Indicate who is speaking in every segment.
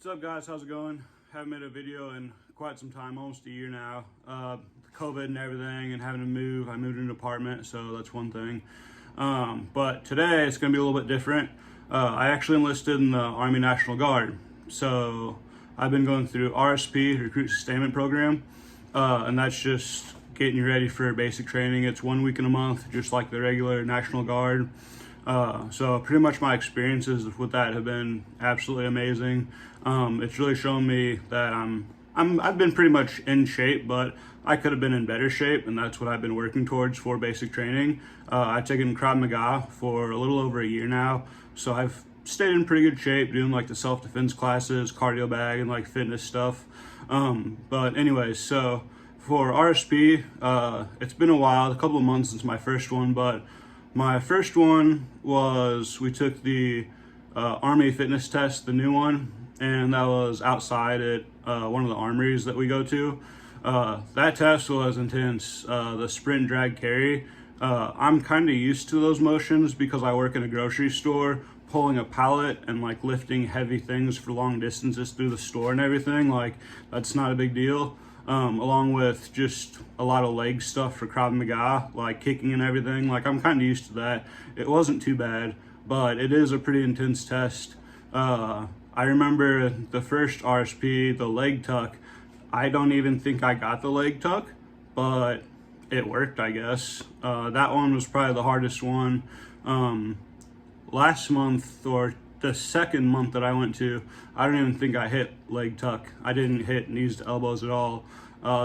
Speaker 1: What's up, guys? How's it going? Haven't made a video in quite some time, almost a year now. COVID and everything, and having to move. I moved in an apartment, so that's one thing. But today it's going to be a little bit different. I actually enlisted in the Army National Guard, so I've been going through R.S.P, Recruit Sustainment Program, and that's just getting you ready for basic training. It's 1 week in a month, just like the regular National Guard. So pretty much my experiences with that have been absolutely amazing. It's really shown me that I've been pretty much in shape, but I could have been in better shape, and that's what I've been working towards for basic training. I've taken Krav Maga for a little over a year now, so I've stayed in pretty good shape, doing like the self-defense classes, cardio bag, and like fitness stuff. But anyways, so for R.S.P, it's been a while, a couple of months since my first one, but my first one was, we took the Army fitness test, the new one, and that was outside at one of the armories that we go to. That test was intense. The sprint, drag, carry. I'm kind of used to those motions because I work in a grocery store, pulling a pallet and like lifting heavy things for long distances through the store and everything. Like, that's not a big deal. Along with just a lot of leg stuff for Krav Maga, like kicking and everything. Like, I'm kind of used to that. It wasn't too bad, but it is a pretty intense test. I remember the first R.S.P, the leg tuck. I don't even think I got the leg tuck, but it worked, I guess. That one was probably the hardest one. Last month, or the second month that I went to, I don't even think I hit leg tuck. I didn't hit knees to elbows at all.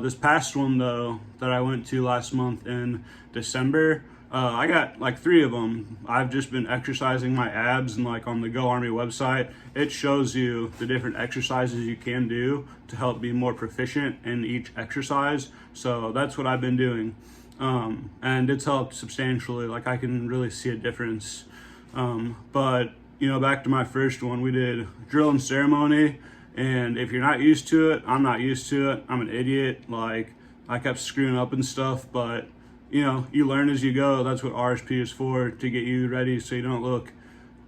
Speaker 1: This past one though, that I went to last month in December, I got like 3 of them. I've just been exercising my abs, and like on the Go Army website, it shows you the different exercises you can do to help be more proficient in each exercise. So that's what I've been doing. And it's helped substantially. Like, I can really see a difference. But you know, back to my first one, we did drill and ceremony, and if you're not used to it, I'm not used to it. I'm an idiot. Like, I kept screwing up and stuff, but you know, you learn as you go. That's what R.S.P is for, to get you ready so you don't look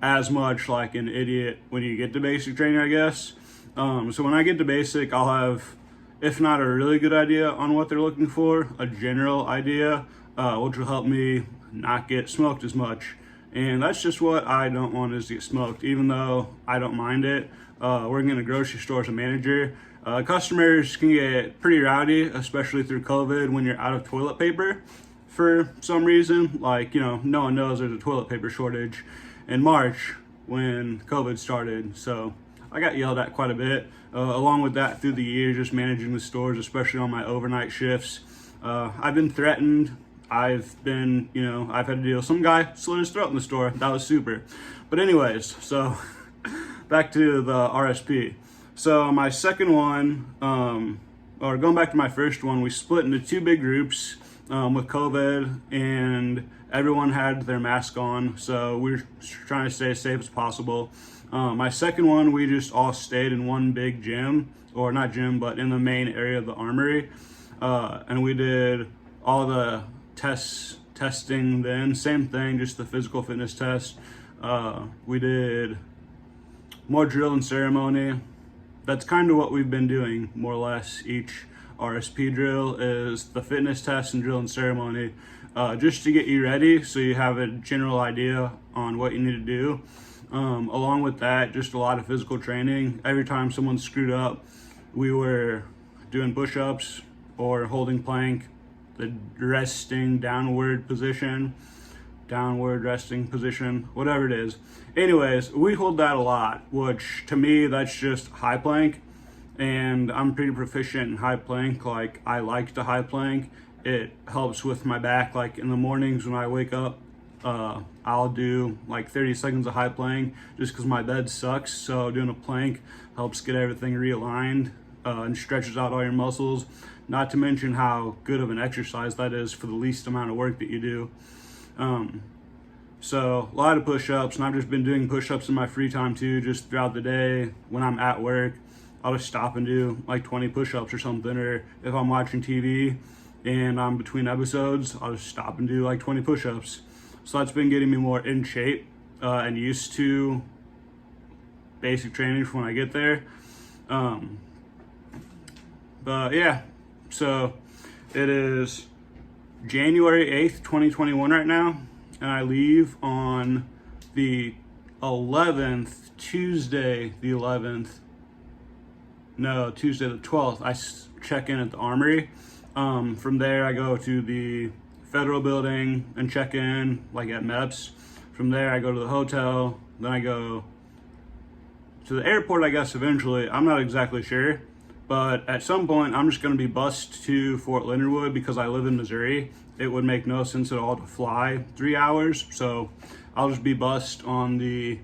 Speaker 1: as much like an idiot when you get to basic training, I guess. So when I get to basic, I'll have, if not a really good idea on what they're looking for, a general idea, which will help me not get smoked as much. And that's just what I don't want, is to get smoked, even though I don't mind it. Working in a grocery store as a manager, customers can get pretty rowdy, especially through COVID, when you're out of toilet paper for some reason. Like, you know, no one knows there's a toilet paper shortage in March when COVID started. So I got yelled at quite a bit. Along with that, through the years, just managing the stores, especially on my overnight shifts, I've been threatened. I've been, you know, I've had to deal with some guy slit his throat in the store. That was super. But anyways, so back to the R.S.P. So my second one, or going back to my first one, we split into 2 big groups with COVID, and everyone had their mask on. So we were trying to stay as safe as possible. My second one, we just all stayed in one big gym, or not gym, but in the main area of the armory. And we did all the testing then, same thing, just the physical fitness test. We did more drill and ceremony. That's kind of what we've been doing, more or less. Each R.S.P drill is the fitness test and drill and ceremony, just to get you ready so you have a general idea on what you need to do. Along with that, just a lot of physical training. Every time someone screwed up, we were doing push-ups or holding plank, the resting downward resting position, whatever it is. Anyways, we hold that a lot, which to me, that's just high plank, and I'm pretty proficient in high plank. Like, I like to high plank. It helps with my back. Like, in the mornings when I wake up, I'll do like 30 seconds of high plank just because my bed sucks. So doing a plank helps get everything realigned, and stretches out all your muscles. Not to mention how good of an exercise that is for the least amount of work that you do. So a lot of push-ups, and I've just been doing push-ups in my free time too, just throughout the day. When I'm at work, I'll just stop and do like 20 push-ups or something. Or if I'm watching TV and I'm between episodes, I'll just stop and do like 20 push-ups. So that's been getting me more in shape and used to basic training for when I get there. But yeah, so it is January 8th, 2021 right now, and I leave on the 11th, Tuesday the 11th. No, Tuesday the 12th, I check in at the Armory. From there, I go to the Federal Building and check in, like at MEPS. From there, I go to the hotel. Then I go to the airport, I guess, eventually. I'm not exactly sure. But at some point, I'm just going to be bused to Fort Leonard Wood because I live in Missouri. It would make no sense at all to fly 3 hours. So I'll just be bused on the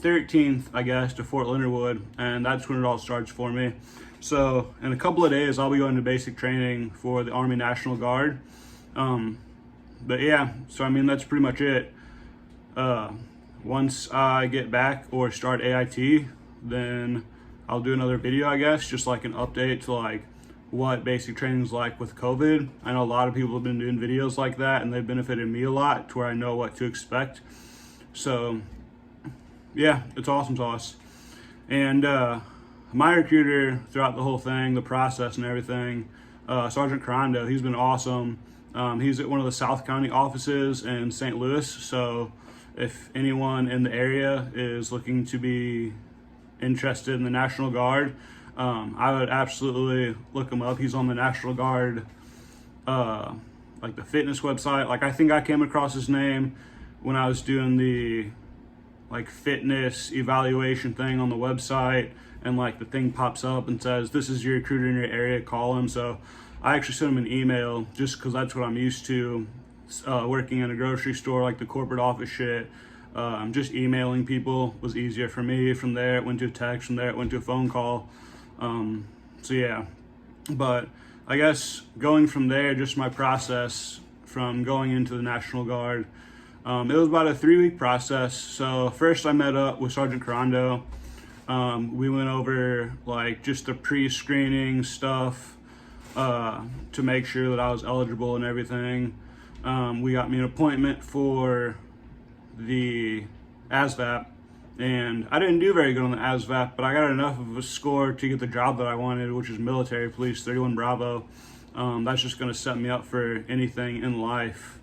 Speaker 1: 13th, I guess, to Fort Leonard Wood, and that's when it all starts for me. So in a couple of days, I'll be going to basic training for the Army National Guard. But yeah, so I mean, that's pretty much it. Once I get back or start AIT, then I'll do another video, I guess, just like an update to like what basic training is like with COVID. I know a lot of people have been doing videos like that, and they've benefited me a lot to where I know what to expect. So yeah, it's awesome sauce. And my recruiter throughout the whole thing, the process and everything, Sergeant Carando, he's been awesome. He's at one of the South County offices in St. Louis. So if anyone in the area is looking to be interested in the National Guard, I would absolutely look him up. He's on the National Guard, like the fitness website. Like I think I came across his name when I was doing the like fitness evaluation thing on the website, and like the thing pops up and says, this is your recruiter in your area, call him. So I actually sent him an email just because that's what I'm used to, working in a grocery store, like the corporate office shit. Just emailing people was easier for me. From there it went to a text, from there it went to a phone call. So yeah, but I guess going from there, just my process from going into the National Guard, it was about a 3-week process. So first I met up with Sergeant Carando. We went over like just the pre-screening stuff, to make sure that I was eligible and everything. We got me an appointment for the ASVAP, and I didn't do very good on the ASVAP, but I got enough of a score to get the job that I wanted, which is military police 31 Bravo. That's just going to set me up for anything in life,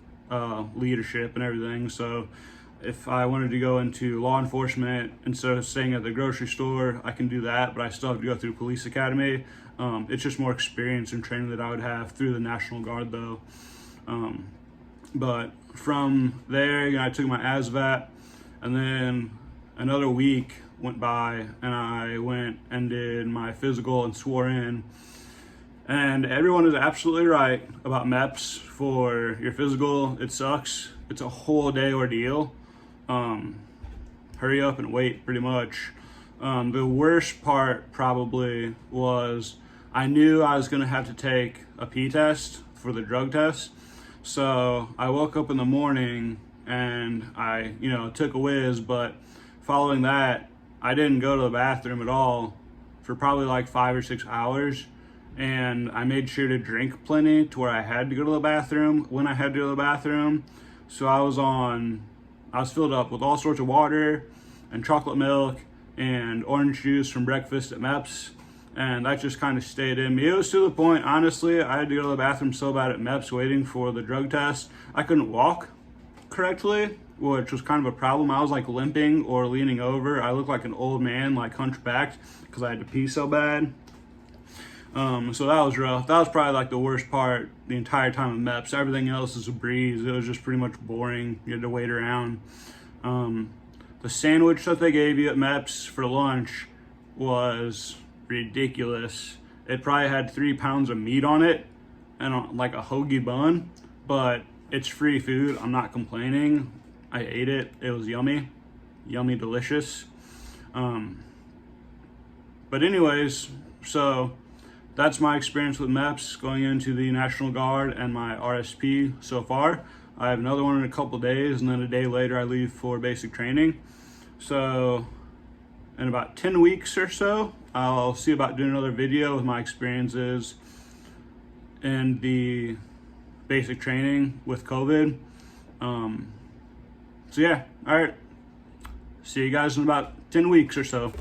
Speaker 1: leadership and everything. So if I wanted to go into law enforcement instead of staying at the grocery store, I can do that, but I still have to go through police academy. It's just more experience and training that I would have through the National Guard though. But from there, you know, I took my ASVAP, and then another week went by and I went and did my physical and swore in. And everyone is absolutely right about MEPS for your physical. It sucks. It's a whole day ordeal. Hurry up and wait, pretty much. The worst part probably was I knew I was gonna have to take a P test for the drug test. So I woke up in the morning and I, you know, took a whiz, but following that, I didn't go to the bathroom at all for probably like 5 or 6 hours. And I made sure to drink plenty to where I had to go to the bathroom when I had to go to the bathroom. So I was filled up with all sorts of water and chocolate milk and orange juice from breakfast at MEPS. And that just kind of stayed in me. It was to the point, honestly, I had to go to the bathroom so bad at MEPS waiting for the drug test. I couldn't walk correctly, which was kind of a problem. I was like limping or leaning over. I looked like an old man, like hunchbacked, because I had to pee so bad. So that was rough. That was probably like the worst part the entire time at MEPS. Everything else is a breeze. It was just pretty much boring. You had to wait around. The sandwich that they gave you at MEPS for lunch was ridiculous. It probably had 3 pounds of meat on it and like a hoagie bun, but it's free food. I'm not complaining. I ate it. It was yummy, delicious. But anyways, so that's my experience with MEPS going into the National Guard and my R.S.P. so far. I have another one in a couple days, and then a day later I leave for basic training. So in about 10 weeks or so, I'll see about doing another video with my experiences in the basic training with COVID. So yeah, all right. See you guys in about 10 weeks or so.